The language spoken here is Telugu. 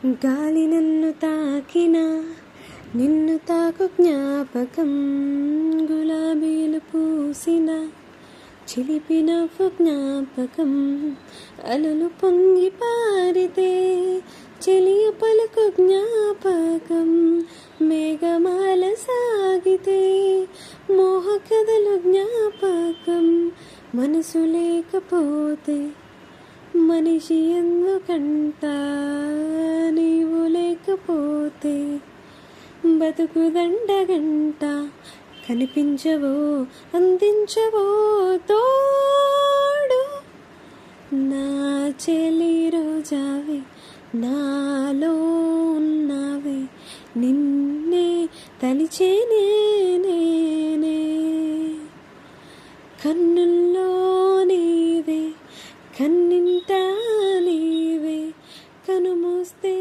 గాలి నన్ను తాకినా నిన్ను తాకు జ్ఞాపకం, గులాబీలు పూసిన చిలిపి నవ్వు జ్ఞాపకం, అలలు పొంగి పారితే చెలియ పలుకు జ్ఞాపకం, మేఘమాల సాగితే మోహ కథలు జ్ఞాపకం, మనసు లేకపోతే మనిషి ఎందుకంట, నీవు లేకపోతే బతుకు దండగంట, కనిపించవో అందించవో తోడు, నా చెలి రోజావే నాలో ఉన్నావే, నిన్నే తలిచే నేనే, కన్నుల్లో నీవే కన్నింట నీవే, కనుమూస్తే